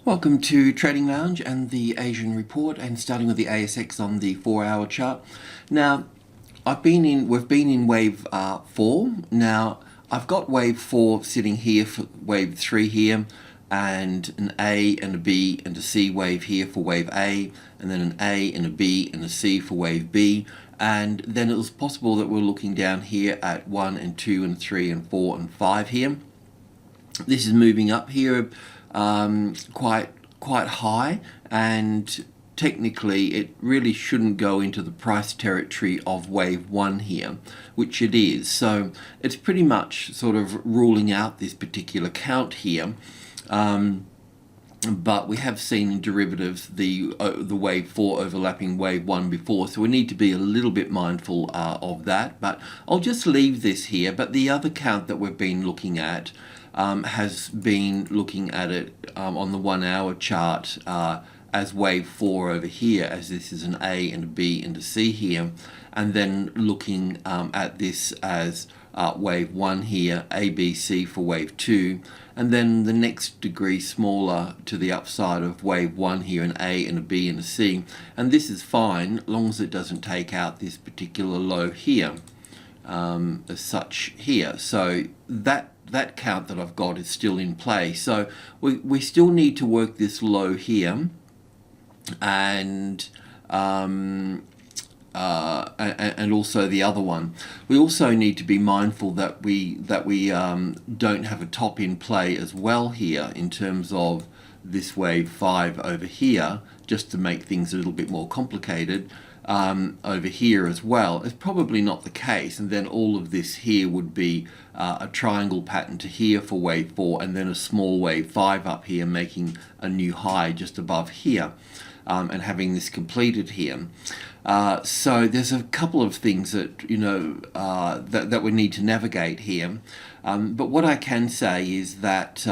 Welcome to Trading Lounge and the Asian Report, and starting with the ASX on the 4-hour chart. Now, we've been in wave 4. Now, I've got wave 4 sitting here for wave 3 here, and an A and a B and a C wave here for wave A, and then an A and a B and a C for wave B. And then it was possible that we're looking down here at 1 and 2 and 3 and 4 and 5 here. This is moving up here quite high, and technically it really shouldn't go into the price territory of wave 1 here, which it is. So it's pretty much sort of ruling out this particular count here. But we have seen in derivatives the wave 4 overlapping wave 1 before, so we need to be a little bit mindful of that. But I'll just leave this here. But the other count that we've been looking at has been looking at it on the 1-hour chart as wave 4 over here, as this is an A and a B and a C here, and then looking at this as wave 1 here, A, B, C for wave 2, and then the next degree smaller to the upside of wave 1 here, an A and a B and a C. And this is fine, as long as it doesn't take out this particular low here, as such here. So that count that I've got is still in play. So we still need to work this low here, and also the other one. We also need to be mindful that we don't have a top in play as well here in terms of this wave 5 over here, just to make things a little bit more complicated. Over here as well. It's probably not the case, and then all of this here would be a triangle pattern to here for wave 4, and then a small wave 5 up here making a new high just above here, and having this completed here. So there's a couple of things that that we need to navigate here, but what I can say is that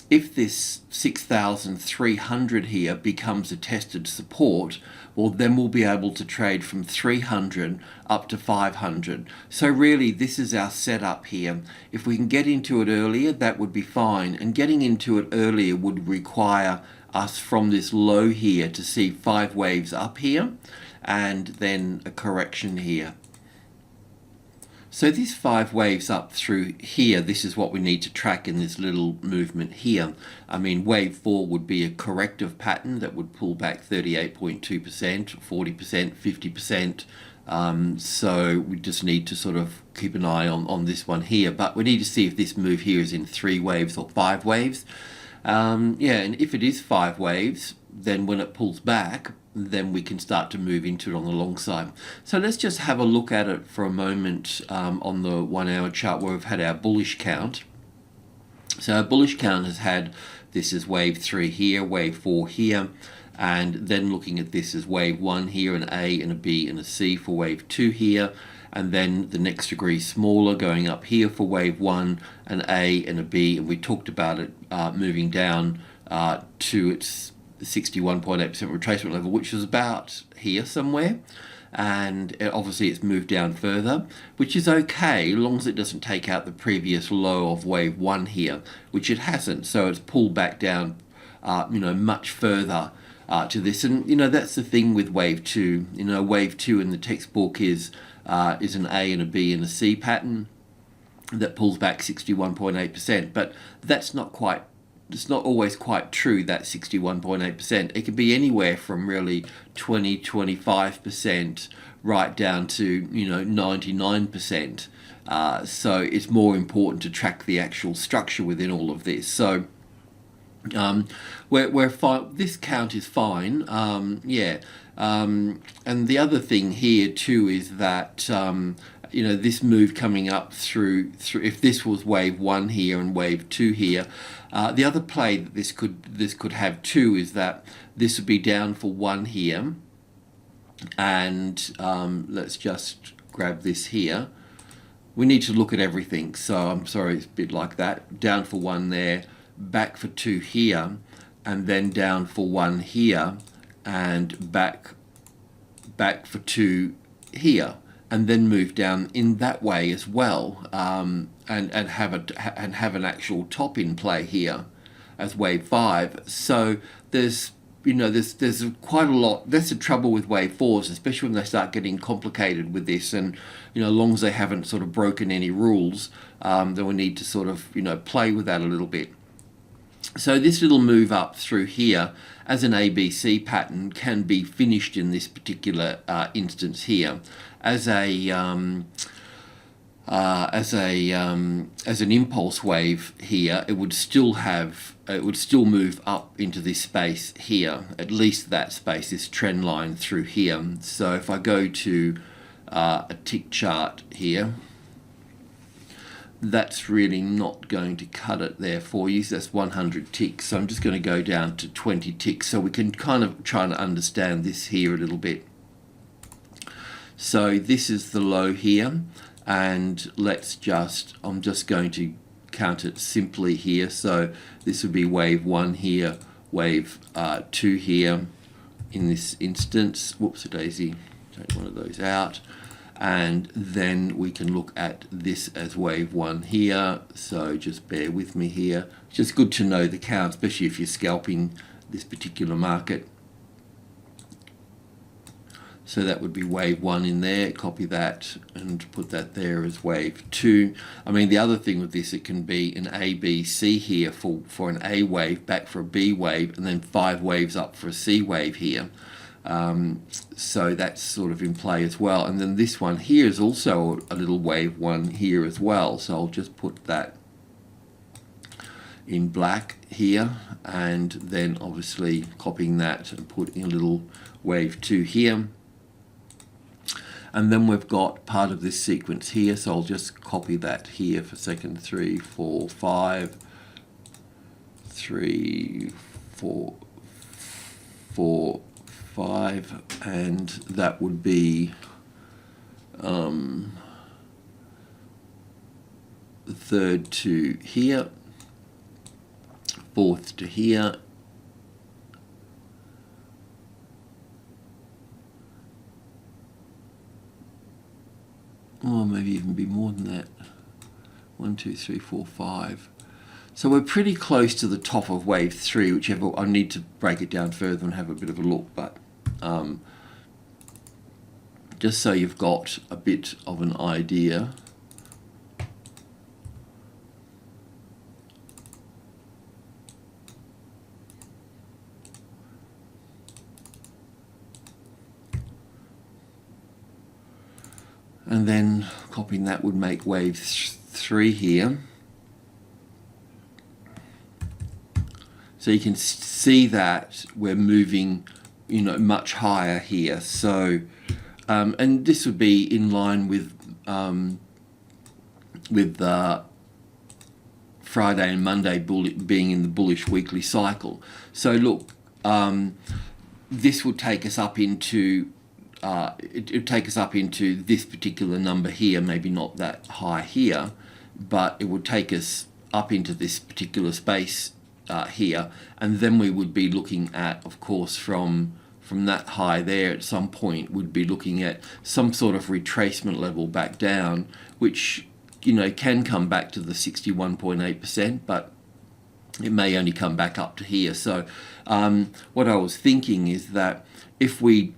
if this 6,300 here becomes a tested support, well, then we'll be able to trade from 300 up to 500. So really, this is our setup here. If we can get into it earlier, that would be fine. And getting into it earlier would require us from this low here to see 5 waves up here, and then a correction here. So these 5 waves up through here, this is what we need to track in this little movement here. I mean, wave 4 would be a corrective pattern that would pull back 38.2%, 40%, 50%. So we just need to sort of keep an eye on this one here. But we need to see if this move here is in 3 waves or 5 waves. And if it is 5 waves, then when it pulls back, then we can start to move into it on the long side. So let's just have a look at it for a moment on the 1-hour chart, where we've had our bullish count. So our bullish count has had this as wave 3 here, wave 4 here, and then looking at this as wave 1 here, an A and a B and a C for wave 2 here, and then the next degree smaller going up here for wave 1, an A and a B, and we talked about it moving down to its 61.8% retracement level, which was about here somewhere, and obviously it's moved down further, which is okay as long as it doesn't take out the previous low of wave 1 here, which it hasn't. So it's pulled back down much further to this, and that's the thing with wave 2. Wave 2 in the textbook is an A and a B and a C pattern that pulls back 61.8%, but that's not quite. It's not always quite true, that 61.8%. It could be anywhere from really 25% right down to 99%. So it's more important to track the actual structure within all of this. So we're fine. This count is fine. And the other thing here too is that this move coming up through if this was wave 1 here and wave 2 here, the other play that this could have too is that this would be down for 1 here, and let's just grab this here. We need to look at everything, so I'm sorry it's a bit like that. Down for 1 there, back for 2 here, and then down for 1 here, and back for 2 here, and then move down in that way as well, and have an actual top in play here. as wave 5. So there's there's quite a lot. That's the trouble with wave 4s, especially when they start getting complicated with this, and as long as they haven't sort of broken any rules, then we need to sort of play with that a little bit. So this little move up through here as an ABC pattern can be finished in this particular instance here as an impulse wave here. It would still move up into this space here, at least that space, this trend line through here. So if I go to a tick chart here, that's really not going to cut it there for you. So that's 100 ticks. So I'm just going to go down to 20 ticks so we can kind of try to understand this here a little bit. So this is the low here, and I'm just going to count it simply here. So this would be wave 1 here, wave 2 here in this instance. Whoops-a-daisy, take one of those out. And then we can look at this as wave 1 here. So just bear with me here. It's just good to know the count, especially if you're scalping this particular market. So that would be wave 1 in there. Copy that and put that there as wave 2. I mean, the other thing with this, it can be an A, B, C here for an A wave, back for a B wave, and then 5 waves up for a C wave here. So that's sort of in play as well. And then this one here is also a little wave 1 here as well. So I'll just put that in black here, and then obviously copying that and putting a little wave 2 here. And then we've got part of this sequence here, so I'll just copy that here for second 3, 4, 5, 3, 4, 4, 5, and that would be third to here, fourth to here, or maybe even be more than that. 1, 2, 3, 4, 5. So we're pretty close to the top of wave 3, whichever. I need to break it down further and have a bit of a look, but just so you've got a bit of an idea. And then copying that would make wave 3 here. So you can see that we're moving, much higher here. So, and this would be in line with Friday and Monday being in the bullish weekly cycle. So look, this would take us up into it would take us up into this particular number here, maybe not that high here, but it would take us up into this particular space here, and then we would be looking at, of course, from that high there at some point, would be looking at some sort of retracement level back down, which can come back to the 61.8%, but it may only come back up to here. So what I was thinking is that if we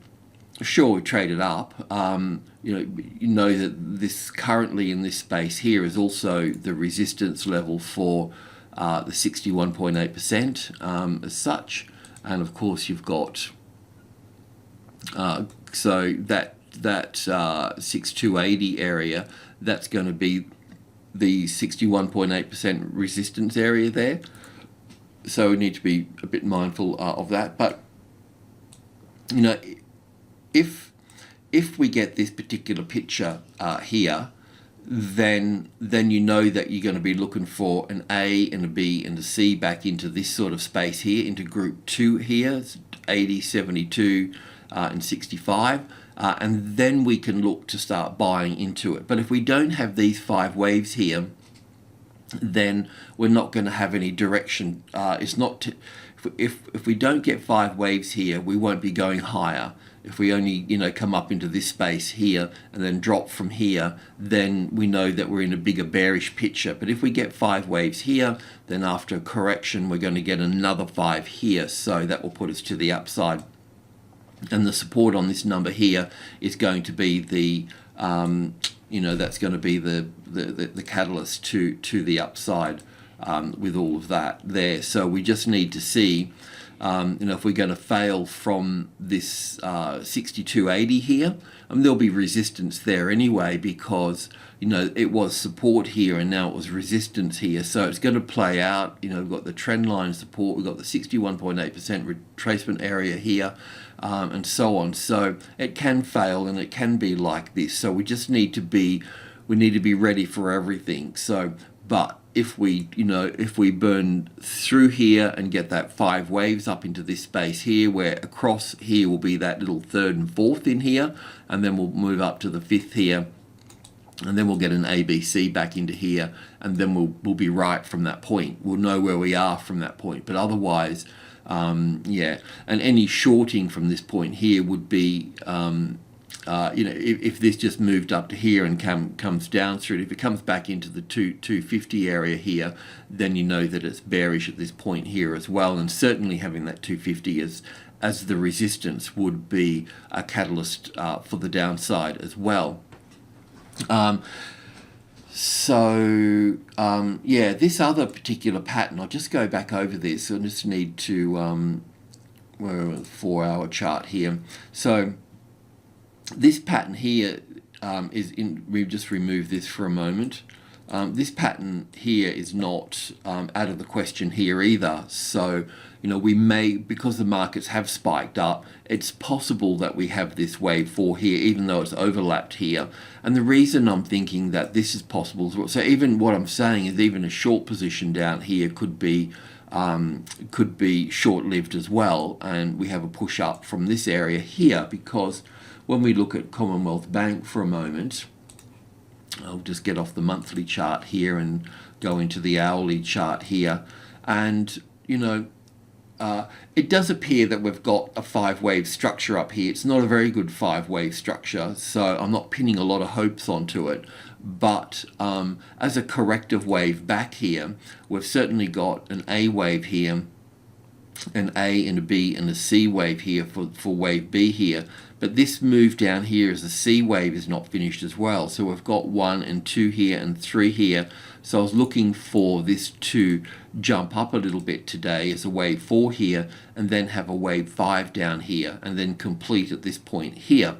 traded up, that this currently in this space here is also the resistance level for the 61.8% as such, and of course you've got so that 6280 area, that's going to be the 61.8% resistance area there. So we need to be a bit mindful of that. But if we get this particular picture here, then you know that you're going to be looking for an A and a B and a C back into this sort of space here, into group 2 here, 80, 72 and 65, and then we can look to start buying into it. But if we don't have these 5 waves here, then we're not going to have any direction. It's not if we don't get 5 waves here, we won't be going higher. if we only, you know, come up into this space here and then drop from here, then we know that we're in a bigger bearish picture. But if we get 5 waves here, then after a correction, we're going to get another 5 here. So that will put us to the upside. And the support on this number here is going to be the, you know, that's going to be the catalyst to the upside with all of that there. So we just need to see, you know, if we're going to fail from this 62.80 here, there'll be resistance there anyway, because, you know, it was support here and now it was resistance here. So it's going to play out. You know, we've got the trend line support, we've got the 61.8% retracement area here, and so on. So it can fail and it can be like this. So we just need to be, ready for everything. So, but if we, you know, if we burn through here and get that 5 waves up into this space here, where across here will be that little 3rd and 4th in here, and then we'll move up to the 5th here, and then we'll get an ABC back into here, and then we'll be right from that point. We'll know where we are from that point. But otherwise, yeah, and any shorting from this point here would be, you know, if this just moved up to here and comes down through it, if it comes back into the 250 area here, then you know that it's bearish at this point here as well. And certainly having that 250 as the resistance would be a catalyst for the downside as well. Yeah, this other particular pattern, I'll just go back over this. I just need to, we're on a 4-hour chart here. So this pattern here we've just removed this for a moment. This pattern here is not out of the question here either. So, you know, we may, because the markets have spiked up, it's possible that we have this wave 4 here, even though it's overlapped here. And the reason I'm thinking that this is possible, so even what I'm saying is even a short position down here could be short-lived as well. And we have a push up from this area here, because when we look at Commonwealth Bank for a moment, I'll just get off the monthly chart here and go into the hourly chart here. And, you know, it does appear that we've got a 5-wave structure up here. It's not a very good 5-wave structure, so I'm not pinning a lot of hopes onto it. But as a corrective wave back here, we've certainly got an A wave here, an A and a B and a C wave here for wave B here. But this move down here as the C wave is not finished as well. So we've got 1 and 2 here and 3 here. So I was looking for this to jump up a little bit today as a wave 4 here, and then have a wave 5 down here, and then complete at this point here.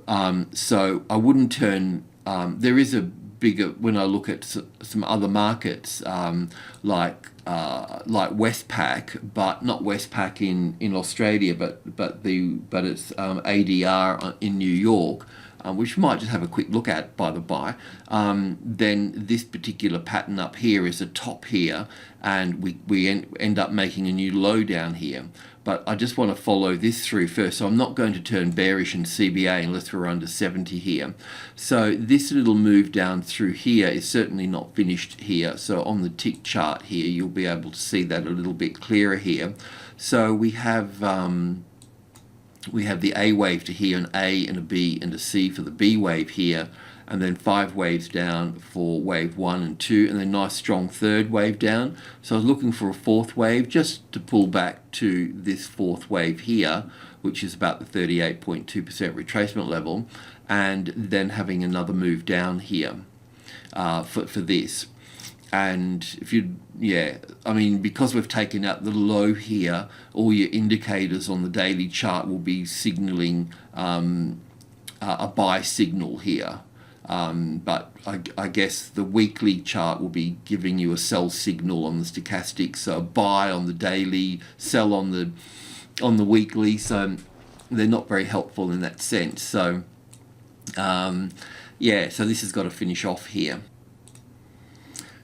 So I wouldn't turn, there is a bigger, when I look at some other markets, like Westpac, but not Westpac in Australia, but it's ADR in New York, which we might just have a quick look at by the by. Then this particular pattern up here is a top here, and we end up making a new low down here. But I just want to follow this through first. So I'm not going to turn bearish in CBA unless we're under 70 here. So this little move down through here is certainly not finished here. So on the tick chart here, you'll be able to see that a little bit clearer here. So we have the A wave to here, an A and a B and a C for the B wave here, and then 5 waves down for wave 1 and 2, and then nice strong 3rd wave down. So I was looking for a 4th wave just to pull back to this 4th wave here, which is about the 38.2% retracement level, and then having another move down here for this. And if you, yeah, I mean, because we've taken out the low here, all your indicators on the daily chart will be signaling a buy signal here. But I guess the weekly chart will be giving you a sell signal on the stochastic, so buy on the daily, sell on the weekly. So they're not very helpful in that sense. So yeah, so this has got to finish off here.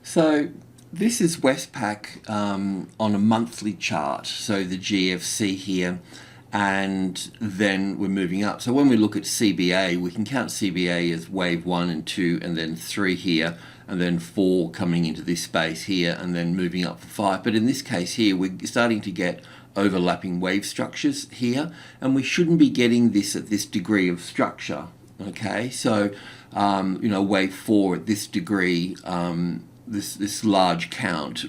So this is Westpac on a monthly chart, so the GFC here, and then we're moving up. So when we look at CBA, we can count CBA as wave 1 and 2, and then 3 here, and then 4 coming into this space here, and then moving up for 5. But in this case here, we're starting to get overlapping wave structures here, and we shouldn't be getting this at this degree of structure. Okay, so wave 4 at this degree, this large count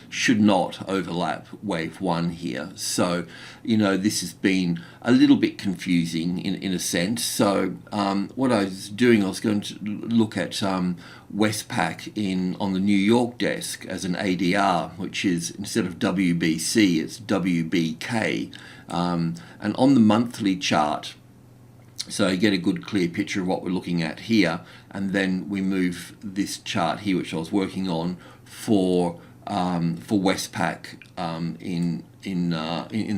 should not overlap wave 1 here. So this has been a little bit confusing in a sense. So what I was doing, I was going to look at Westpac on the New York desk as an ADR, which is, instead of WBC, it's WBK, and on the monthly chart. So you get a good clear picture of what we're looking at here, and then we move this chart here, which I was working on for Westpac in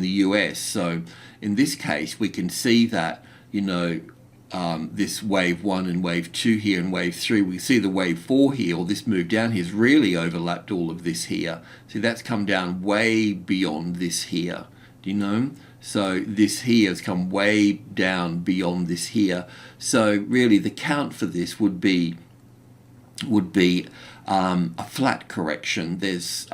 the US. So in this case, we can see that this wave 1 and wave 2 here and wave 3. We see the wave 4 here, or this move down here, has really overlapped all of this here. See, that's come down way beyond this here. Do you know? So this here has come way down beyond this here. So really the count for this would be a flat correction. There's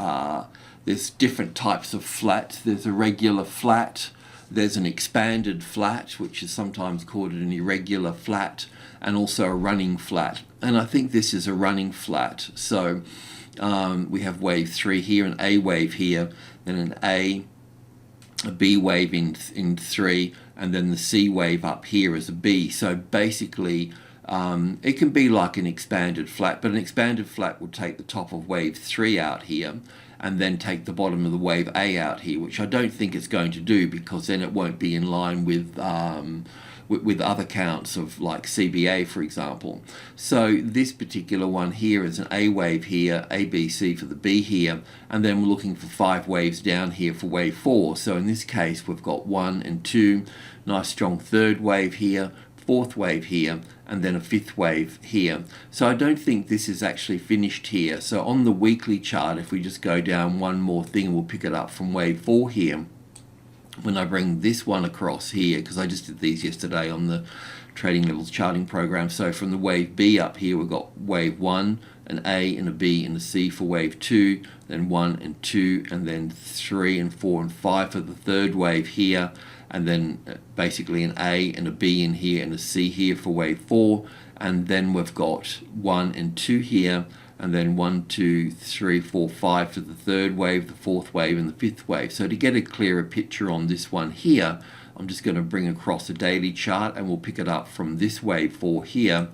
different types of flat. There's a regular flat, there's an expanded flat, which is sometimes called an irregular flat, and also a running flat. And I think this is a running flat. So we have wave 3 here, an A wave here, then an A B wave in 3, and then the C wave up here as a B. So basically it can be like an expanded flat, but an expanded flat would take the top of wave 3 out here and then take the bottom of the wave A out here, which I don't think it's going to do, because then it won't be in line with other counts of like CBA, for example. So this particular one here is an A wave here, A, B, C for the B here, and then we're looking for 5 waves down here for wave 4. So in this case, we've got 1 and 2, nice strong 3rd wave here, 4th wave here, and then a 5th wave here. So I don't think this is actually finished here. So on the weekly chart, if we just go down one more thing, we'll pick it up from wave 4 here. When I bring this one across here, because I just did these yesterday on the Trading Levels charting program. So from the wave B up here, we've got wave 1, an A and a B and a C for wave 2, then 1 and 2, and then 3 and 4 and 5 for the 3rd wave here, and then basically an A and a B in here and a C here for wave 4, and then we've got 1 and 2 here, and then 1, 2, 3, 4, 5 for the 3rd wave, the 4th wave, and the 5th wave. So to get a clearer picture on this one here, I'm just going to bring across a daily chart, and we'll pick it up from this wave 4 here,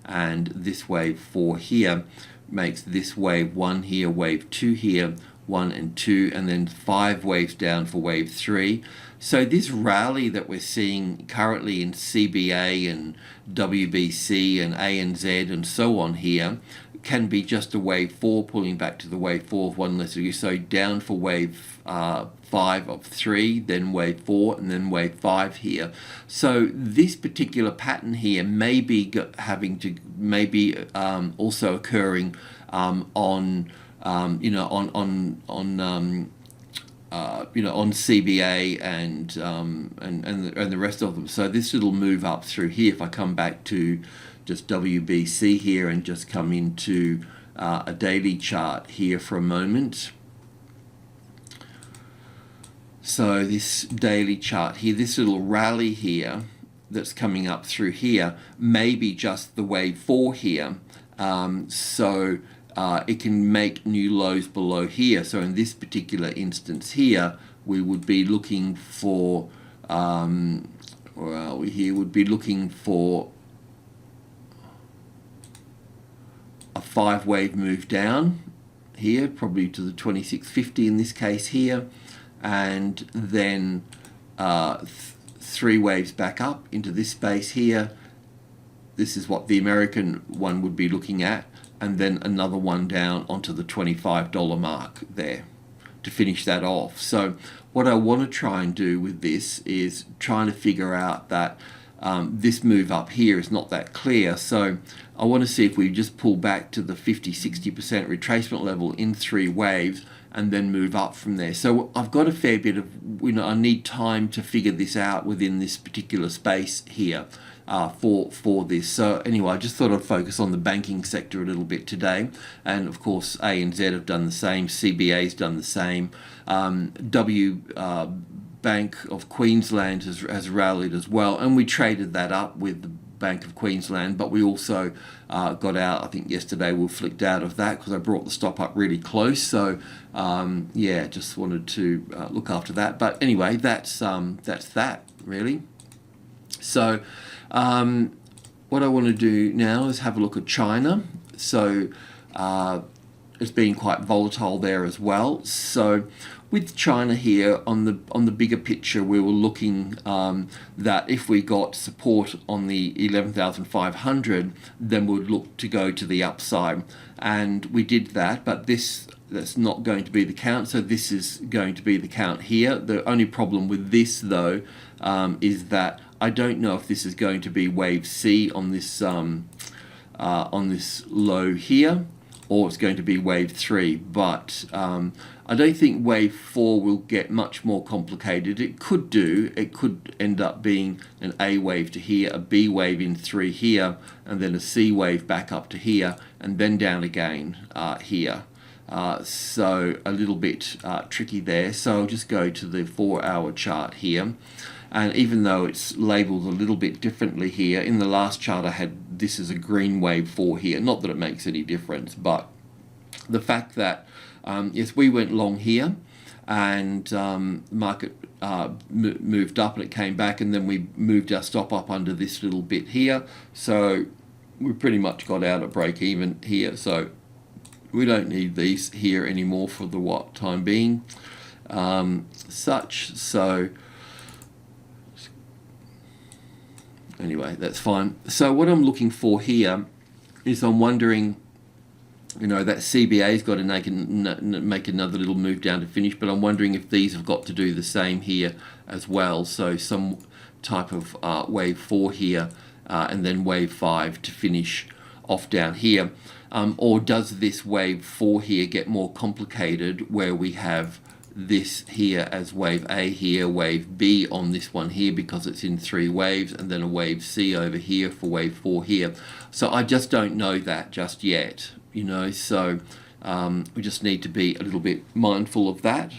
and this wave 4 here makes this wave 1 here, wave 2 here, 1 and 2, and then 5 waves down for wave 3. So this rally that we're seeing currently in CBA and WBC and ANZ and so on here can be just a wave 4 pulling back to the wave 4 of 1 less degree. So down for wave 5 of 3, then wave 4, and then wave 5 here. So this particular pattern here may be also occurring on CBA and the rest of them. So this little move up through here, if I come back to just WBC here and just come into a daily chart here for a moment. So this daily chart here, this little rally here that's coming up through here may be just the wave 4 here. It can make new lows below here. So in this particular instance here, we would be looking for, would be looking for a 5 wave move down here, probably to the 2650 in this case here, and then 3 waves back up into this space here. This is what the American one would be looking at, and then another one down onto the $25 mark there to finish that off. So what I want to try and do with this is trying to figure out that this move up here is not that clear. So I want to see if we just pull back to the 50-60% retracement level in 3 waves and then move up from there. So I've got a fair bit of, I need time to figure this out within this particular space here. for this. So anyway, I just thought I'd focus on the banking sector a little bit today, and of course ANZ have done the same, CBA's done the same, Bank of Queensland has rallied as well, and we traded that up with the Bank of Queensland, but we also got out, I think yesterday we flicked out of that because I brought the stop up really close. So yeah, just wanted to look after that. But anyway, that's that really. So what I want to do now is have a look at China. So it's been quite volatile there as well. So with China here on the bigger picture, we were looking that if we got support on the 11,500, then we'd look to go to the upside, and we did that. But that's not going to be the count. So this is going to be the count here. The only problem with this though is that I don't know if this is going to be wave C on this low here, or it's going to be wave 3, but I don't think wave 4 will get much more complicated. It could end up being an A wave to here, a B wave in 3 here, and then a C wave back up to here, and then down again here. So a little bit tricky there. So I'll just go to the 4-hour chart here. And even though it's labelled a little bit differently here, in the last chart I had this as a green wave 4 here. Not that it makes any difference, but the fact that, yes, we went long here, and market moved up and it came back, and then we moved our stop up under this little bit here. So we pretty much got out at break even here. So we don't need these here anymore for the time being. So anyway, that's fine. So what I'm looking for here is I'm wondering, you know, that CBA's got to make another little move down to finish, but I'm wondering if these have got to do the same here as well. So some type of wave 4 here, and then wave 5 to finish off down here. Or does this wave 4 here get more complicated, where we have this here as wave A here, wave B on this one here because it's in 3 waves, and then a wave C over here for wave 4 here. So I just don't know that just yet, you know, so we just need to be a little bit mindful of that.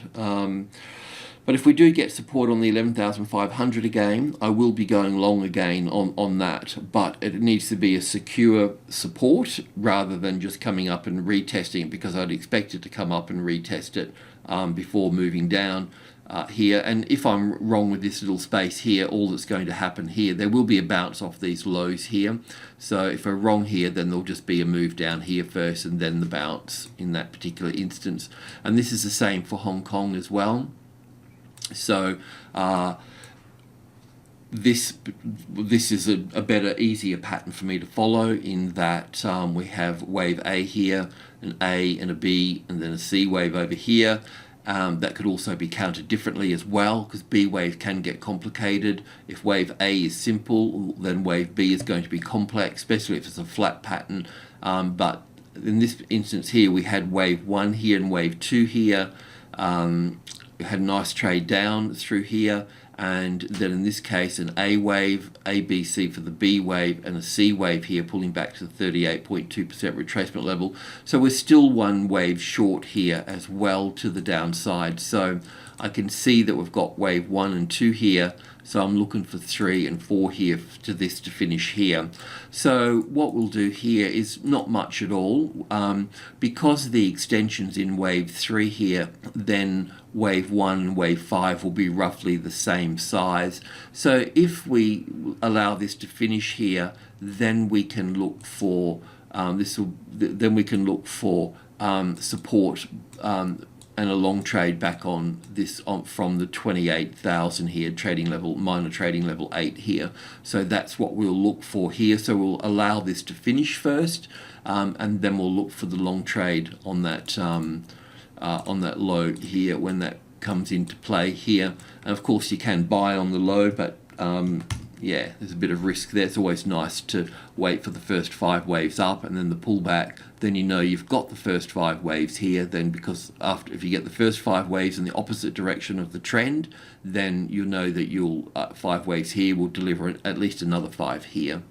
But if we do get support on the 11,500 again, I will be going long again on that. But it needs to be a secure support rather than just coming up and retesting it, because I'd expect it to come up and retest it before moving down here. And if I'm wrong with this little space here, all that's going to happen here, there will be a bounce off these lows here. So if we're wrong here, then there'll just be a move down here first and then the bounce in that particular instance. And this is the same for Hong Kong as well. So this is a better, easier pattern for me to follow, in that we have wave A here, an A and a B, and then a C wave over here. That could also be counted differently as well, because B wave can get complicated. If wave A is simple, then wave B is going to be complex, especially if it's a flat pattern. But in this instance here, we had wave 1 here and wave 2 here. We had a nice trade down through here, and then in this case an A wave, A, B, C for the B wave, and a C wave here pulling back to the 38.2% retracement level. So we're still 1 wave short here as well to the downside. So I can see that we've got wave 1 and 2 here, so I'm looking for 3 and 4 here to this to finish here. So what we'll do here is not much at all. Because the extension's in wave 3 here, then wave 1 and wave 5 will be roughly the same size. So if we allow this to finish here, then we can look for support and a long trade back on this from the 28,000 here, trading level, minor trading level 8 here. So that's what we'll look for here. So we'll allow this to finish first, and then we'll look for the long trade on that low here when that comes into play here. And of course you can buy on the low, but yeah, there's a bit of risk there. It's always nice to wait for the first 5 waves up and then the pullback then you know you've got the first 5 waves here. Then because if you get the first 5 waves in the opposite direction of the trend, then you'll know that 5 waves here will deliver at least another 5 here.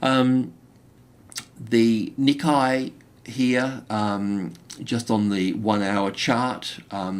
The Nikkei here, just on the 1 hour chart,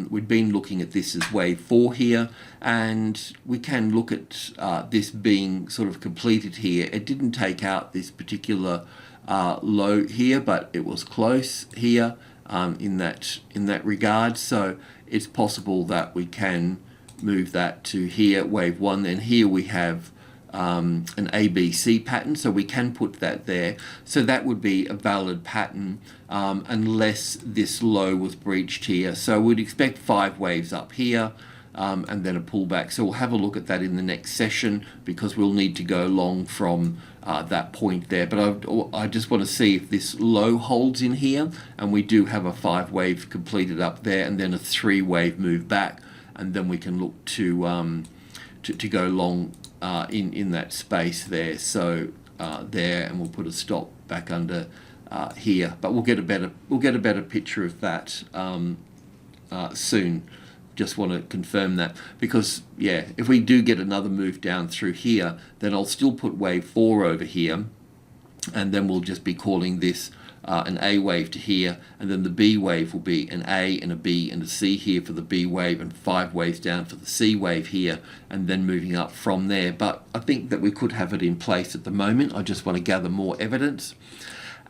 we've been looking at this as wave 4 here, and we can look at this being sort of completed here. It didn't take out this particular low here, but it was close here in that regard. So it's possible that we can move that to here, wave 1. Then here we have an ABC pattern, so we can put that there. So that would be a valid pattern unless this low was breached here. So we'd expect 5 waves up here and then a pullback. So we'll have a look at that in the next session, because we'll need to go long from that point there. But I just want to see if this low holds in here, and we do have a 5 wave completed up there, and then a 3 wave move back, and then we can look to go long in that space there. So there, and we'll put a stop back under here. But we'll get a better picture of that soon. Just want to confirm that, because yeah, if we do get another move down through here, then I'll still put wave 4 over here, and then we'll just be calling this an A wave to here, and then the B wave will be an A and a B and a C here for the B wave, and 5 waves down for the C wave here, and then moving up from there. But I think that we could have it in place at the moment. I just want to gather more evidence.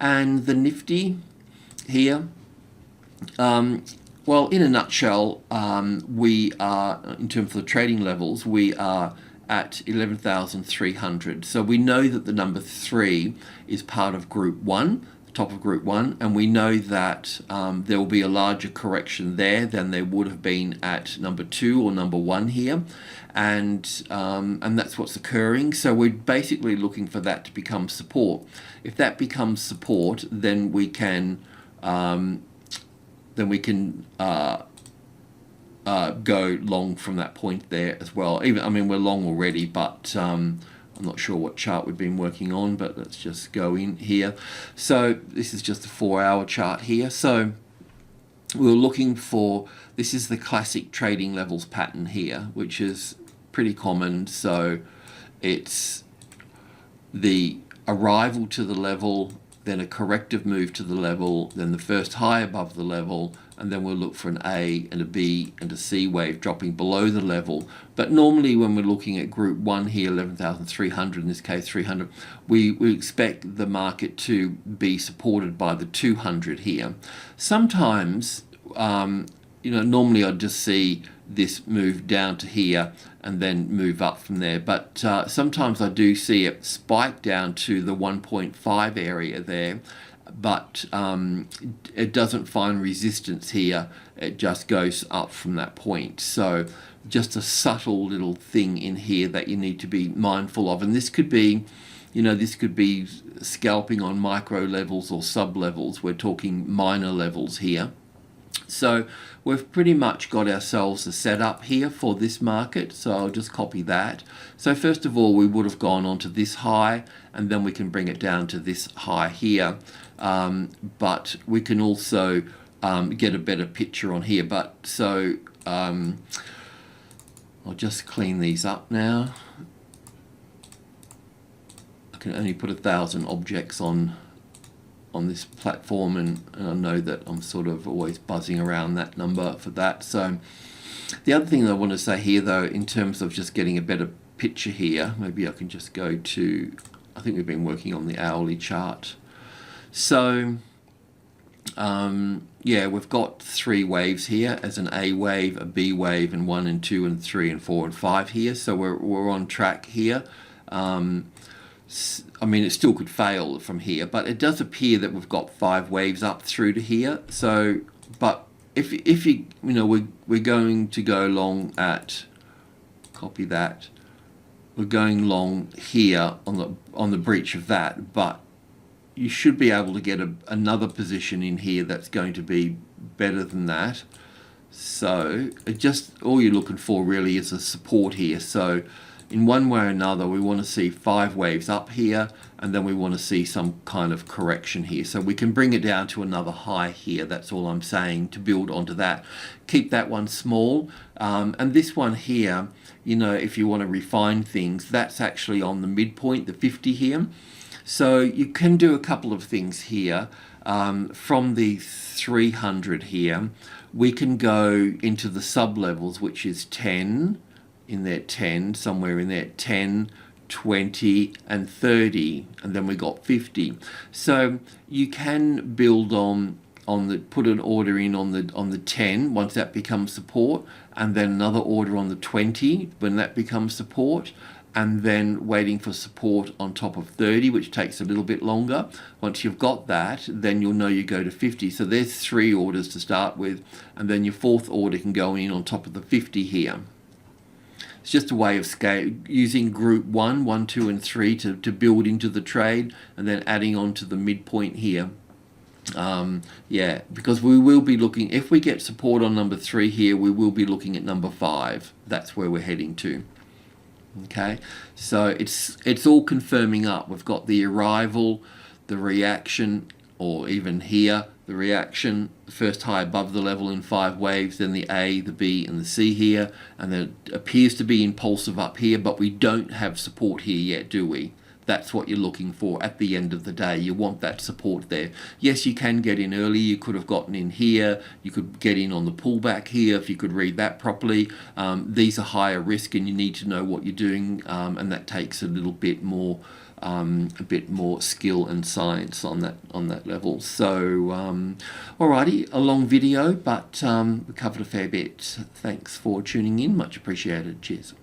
And the Nifty here, well, in a nutshell, we are, in terms of the trading levels, we are at 11,300. So we know that the number 3 is part of group 1, top of group 1, and we know that there will be a larger correction there than there would have been at number 2 or number 1 here, and that's what's occurring. So we're basically looking for that to become support. If that becomes support, then we can go long from that point there as well. I mean, we're long already, but I'm not sure what chart we've been working on, but let's just go in here. So this is just a 4-hour chart here. So we're looking for, this is the classic trading levels pattern here, which is pretty common. So it's the arrival to the level, then a corrective move to the level, then the first high above the level, and then we'll look for an A and a B and a C wave dropping below the level. But normally when we're looking at group 1 here, 11,300, in this case 300, we expect the market to be supported by the 200 here. Sometimes, normally I'd just see this move down to here and then move up from there, but sometimes I do see it spike down to the 1.5 area there, but it doesn't find resistance here. It just goes up from that point. So just a subtle little thing in here that you need to be mindful of, and this could be scalping on micro levels or sub levels. We're talking minor levels here. So we've pretty much got ourselves a setup here for this market. So I'll just copy that. So first of all, we would have gone on to this high, and then we can bring it down to this high here. But we can also get a better picture on here. But so I'll just clean these up now. I can only put 1,000 objects on this platform, and I know that I'm sort of always buzzing around that number for that. So the other thing that I want to say here, though, in terms of just getting a better picture here, maybe I can just go to, I think we've been working on the hourly chart. So yeah, we've got 3 waves here as an A wave, a B wave, and 1 and 2 and 3 and 4 and 5 here. So we're on track here. I mean, it still could fail from here, but it does appear that we've got 5 waves up through to here. So, but if we're going to go long at, copy that, we're going long here on the breach of that, but you should be able to get another position in here that's going to be better than that. So all you're looking for really is a support here. So in one way or another, we want to see 5 waves up here, and then we want to see some kind of correction here. So we can bring it down to another high here. That's all I'm saying, to build onto that. Keep that one small. And this one here, you know, if you want to refine things, that's actually on the midpoint, the 50 here. So you can do a couple of things here. From the 300 here, we can go into the sub-levels, which is 10, in there 10, somewhere in there 10, 20 and 30, and then we got 50. So you can build on the, put an order in on the 10 once that becomes support, and then another order on the 20 when that becomes support, and then waiting for support on top of 30, which takes a little bit longer. Once you've got that, then you'll know you go to 50. So there's 3 orders to start with, and then your 4th order can go in on top of the 50 here. It's just a way of scale, using group 1, 1, 2 and 3 to build into the trade, and then adding on to the midpoint here. Yeah, because we will be looking, if we get support on number 3 here, we will be looking at number 5. That's where we're heading to. Okay, so it's all confirming up. We've got the arrival, the reaction, or even here, the reaction, first high above the level in 5 waves, then the A, the B, and the C here, and then it appears to be impulsive up here, but we don't have support here yet, do we? That's what you're looking for at the end of the day. You want that support there. Yes, you can get in early. You could have gotten in here. You could get in on the pullback here if you could read that properly. These are higher risk, and you need to know what you're doing, and that takes a little bit more skill and science on that level. So alrighty, a long video, but we covered a fair bit. Thanks for tuning in. Much appreciated. Cheers.